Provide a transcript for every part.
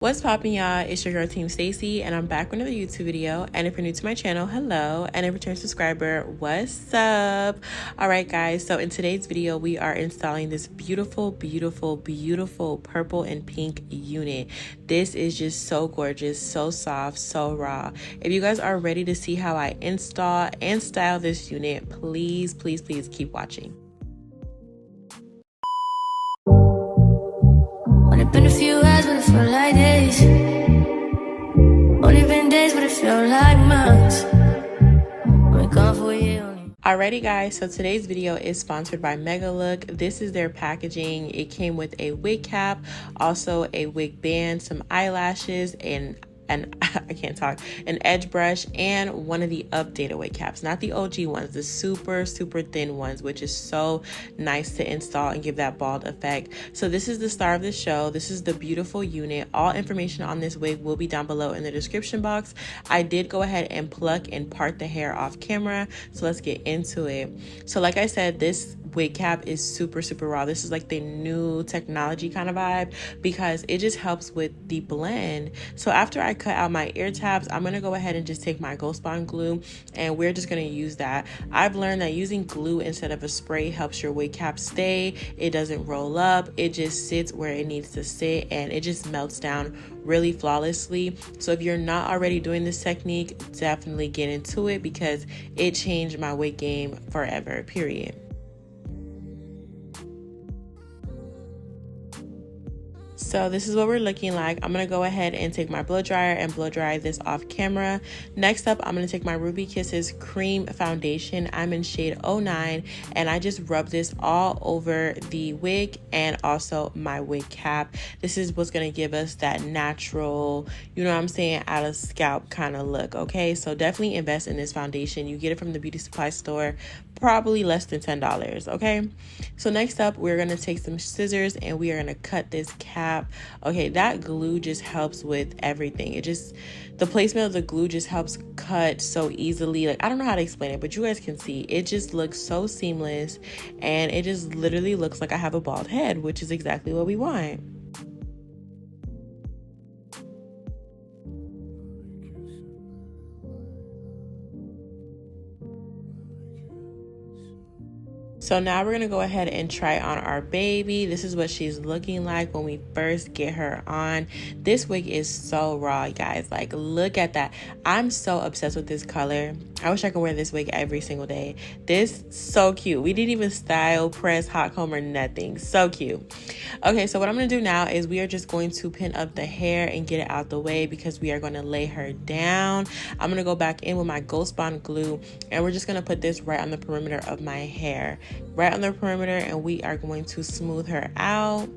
What's poppin', y'all? It's your girl Team Stacy, and I'm back with another YouTube video. And if you're new to my channel, hello, and a return subscriber, what's up? All right, guys, so in today's video we are installing this beautiful purple and pink unit. This is just so gorgeous, so soft, so raw. If you guys are ready to see how I install and style this unit, please keep watching. Only been a few hours, but it felt like days. Only been days, but it felt like months. We're gone for a year. Alrighty, guys, so today's video is sponsored by Megalook. This is their packaging. It came with a wig cap, also a wig band, some eyelashes, and I can't talk, an edge brush, and one of the updated wig caps, not the OG ones, the super thin ones, which is so nice to install and give that bald effect. So this is the star of the show. This is the beautiful unit. All information on this wig will be down below in the description box. I did go ahead and pluck and part the hair off camera, so let's get into it. So like I said, this wig cap is super raw. This is like the new technology kind of vibe because it just helps with the blend. So after I cut out my ear tabs, I'm gonna go ahead and just take my Ghost Bond glue, and we're just gonna use that. I've learned that using glue instead of a spray helps your wig cap stay. It doesn't roll up, it just sits where it needs to sit, and it just melts down really flawlessly. So if you're not already doing this technique, definitely get into it because it changed my wig game forever, period. So this is what we're looking like. I'm gonna go ahead and take my blow dryer and blow dry this off camera. Next up, I'm gonna take my Ruby Kisses cream foundation. I'm in shade 09, and I just rub this all over the wig and also my wig cap. This is what's gonna give us that natural, you know what I'm saying, out of scalp kind of look, okay? So definitely invest in this foundation. You get it from the beauty supply store, probably less than $10, okay? So next up, we're gonna take some scissors and we are gonna cut this cap. Okay, that glue just helps with everything. The placement of the glue just helps cut so easily. Like, I don't know how to explain it, but you guys can see it just looks so seamless, and it just literally looks like I have a bald head, which is exactly what we want. So now we're gonna go ahead and try on our baby. This is what she's looking like when we first get her on. This wig is so raw, guys. Like, look at that. I'm so obsessed with this color. I wish I could wear this wig every single day. This so cute. We didn't even style, press, hot comb, or nothing. So cute. Okay, so what I'm gonna do now is we are just going to pin up the hair and get it out the way because we are gonna lay her down. I'm gonna go back in with my Ghost Bond glue, and we're just gonna put this right on the perimeter of my hair. Right on the perimeter, and we are going to smooth her out.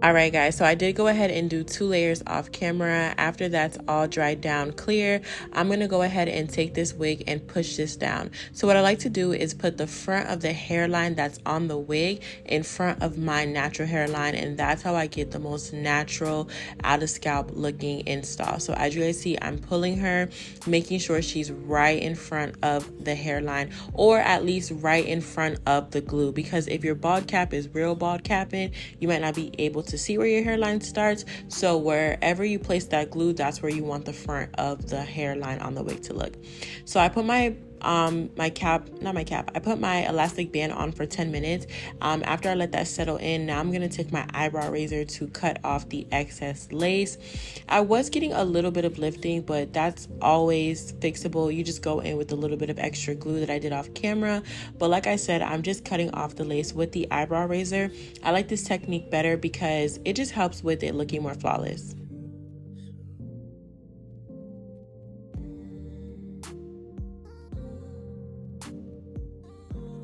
All right, guys, so I did go ahead and do 2 layers off camera. After that's all dried down clear, I'm gonna go ahead and take this wig and push this down. So what I like to do is put the front of the hairline that's on the wig in front of my natural hairline, and that's how I get the most natural out of scalp looking install. So as you guys see, I'm pulling her, making sure she's right in front of the hairline, or at least right in front of the glue, because if your bald cap is real bald capping, you might not be able to see where your hairline starts. So wherever you place that glue, that's where you want the front of the hairline on the wig to look. So I put I put my elastic band on for 10 minutes. After I let that settle in, now I'm gonna take my eyebrow razor to cut off the excess lace. I was getting a little bit of lifting, but that's always fixable. You just go in with a little bit of extra glue that I did off camera. But like I said, I'm just cutting off the lace with the eyebrow razor. I like this technique better because it just helps with it looking more flawless.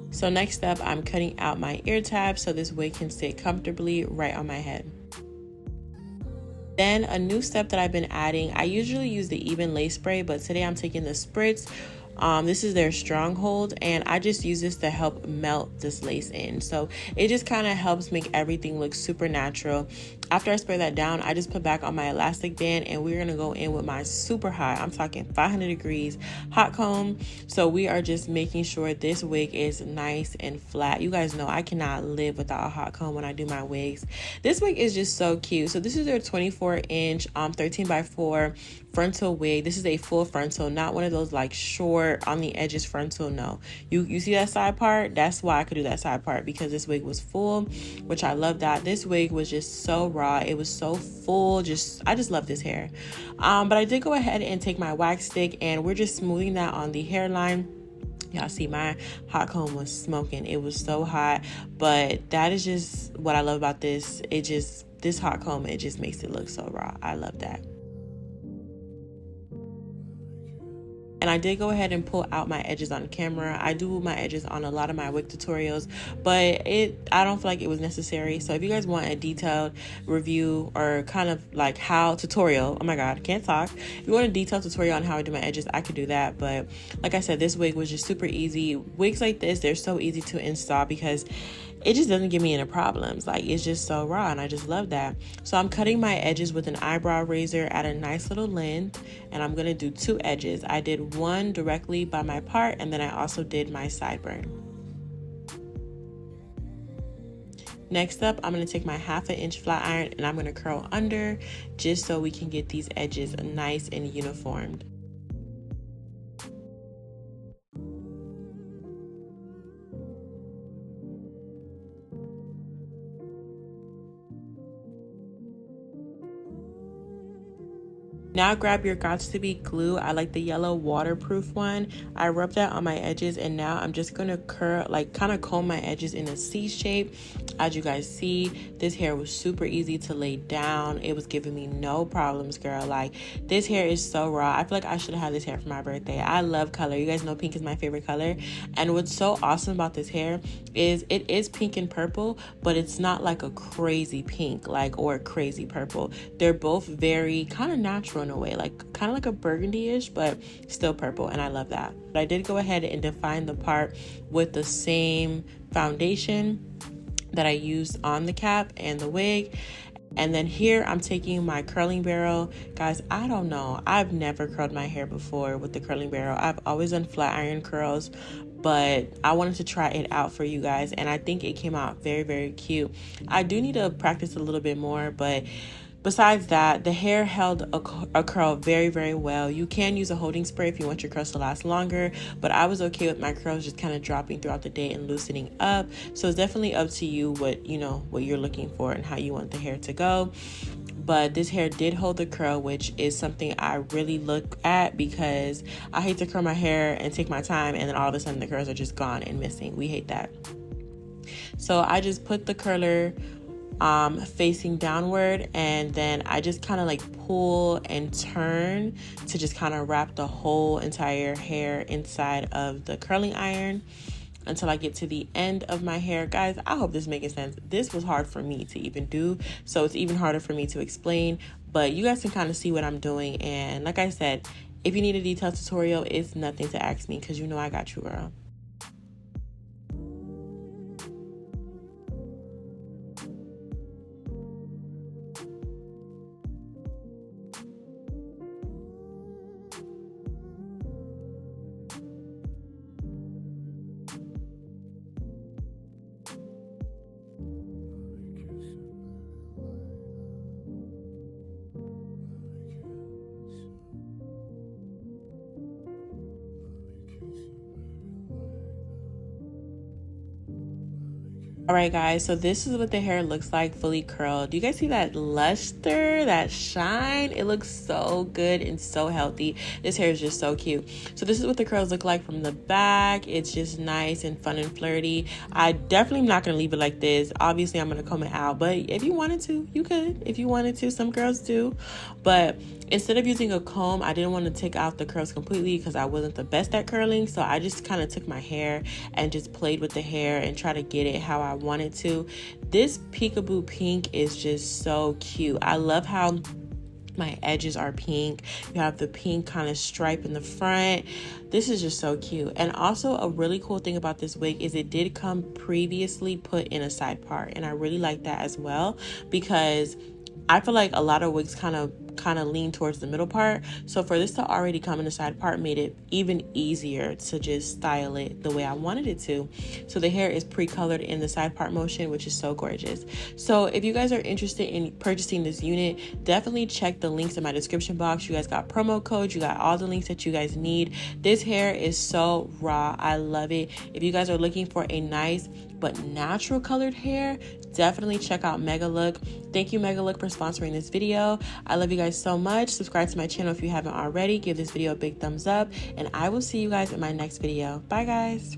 So next up, I'm cutting out my ear tabs so this wig can sit comfortably right on my head. Then a new step that I've been adding, I usually use the even lace spray, but today I'm taking the spritz. This is their Stronghold, and I just use this to help melt this lace in. So it just kind of helps make everything look super natural. After I spray that down, I just put back on my elastic band, and we're gonna go in with my super high, I'm talking 500 degrees hot comb. So we are just making sure this wig is nice and flat. You guys know I cannot live without a hot comb when I do my wigs. This wig is just so cute. So this is their 24-inch 13x4 frontal wig. This is a full frontal, not one of those like short on the edges frontal. No, you see that side part? That's why I could do that side part, because this wig was full, which I love that. This wig was just so raw. It was so full. I just love this hair. But I did go ahead and take my wax stick, and we're just smoothing that on the hairline. Y'all see my hot comb was smoking. It was so hot, but that is just what I love about this. This hot comb, it just makes it look so raw. I love that. And I did go ahead and pull out my edges on camera. I do my edges on a lot of my wig tutorials, but I don't feel like it was necessary. So if you guys want a detailed review or kind of like how tutorial, oh my god, I can't talk. If you want a detailed tutorial on how I do my edges, I could do that. But like I said, this wig was just super easy. Wigs like this, they're so easy to install because it just doesn't give me any problems. Like, it's just so raw, and I just love that. So I'm cutting my edges with an eyebrow razor at a nice little length, and I'm gonna do 2 edges. I did one directly by my part, and then I also did my sideburn. Next up, I'm gonna take my 1/2 inch flat iron, and I'm gonna curl under just so we can get these edges nice and uniformed. Now grab your Gots to Be glue. I like the yellow waterproof one. I rub that on my edges, and now I'm just gonna curl, like kind of comb my edges in a C shape. As you guys see, this hair was super easy to lay down. It was giving me no problems, girl. Like, this hair is so raw. I feel like I should have had this hair for my birthday. I love color. You guys know pink is my favorite color. And what's so awesome about this hair is it is pink and purple, but it's not like a crazy pink, like, or a crazy purple. They're both very kind of natural in a way, like kind of like a burgundy-ish, but still purple, and I love that. But I did go ahead and define the part with the same foundation that I used on the cap and the wig. And then here I'm taking my curling barrel. Guys, I don't know, I've never curled my hair before with the curling barrel. I've always done flat iron curls, but I wanted to try it out for you guys, and I think it came out very, very cute. I do need to practice a little bit more, but besides that, the hair held a curl very, very well. You can use a holding spray if you want your curls to last longer, but I was okay with my curls just kind of dropping throughout the day and loosening up. So it's definitely up to you what you're looking for and how you want the hair to go. But this hair did hold the curl, which is something I really look at, because I hate to curl my hair and take my time and then all of a sudden the curls are just gone and missing. We hate that. So I just put the curler facing downward, and then I just kind of like pull and turn to just kind of wrap the whole entire hair inside of the curling iron until I get to the end of my hair. Guys, I hope this is making sense. This was hard for me to even do, so it's even harder for me to explain, but you guys can kind of see what I'm doing. And like I said, if you need a detailed tutorial, it's nothing to ask me, because you know I got you, girl. All right, guys, so this is what the hair looks like fully curled. Do you guys see that luster, that shine? It looks so good and so healthy. This hair is just so cute. So this is what the curls look like from the back. It's just nice and fun and flirty. I definitely am not going to leave it like this. Obviously, I'm going to comb it out, but if you wanted to, you could. If you wanted to, some girls do. But instead of using a comb, I didn't want to take out the curls completely because I wasn't the best at curling. So I just kind of took my hair and just played with the hair and try to get it how I wanted to. This peekaboo pink is just so cute. I love how my edges are pink. You have the pink kind of stripe in the front. This is just so cute. And also a really cool thing about this wig is it did come previously put in a side part, and I really like that as well, because I feel like a lot of wigs kind of lean towards the middle part, so for this to already come in the side part made it even easier to just style it the way I wanted it to. So the hair is pre-colored in the side part motion, which is so gorgeous. So if you guys are interested in purchasing this unit, definitely check the links in my description box. You guys got promo codes, you got all the links that you guys need. This hair is so raw, I love it. If you guys are looking for a nice but natural colored hair, definitely check out Megalook. Thank you, Megalook, for sponsoring this video. I love you guys so much. Subscribe to my channel if you haven't already. Give this video a big thumbs up, and I will see you guys in my next video. Bye, guys.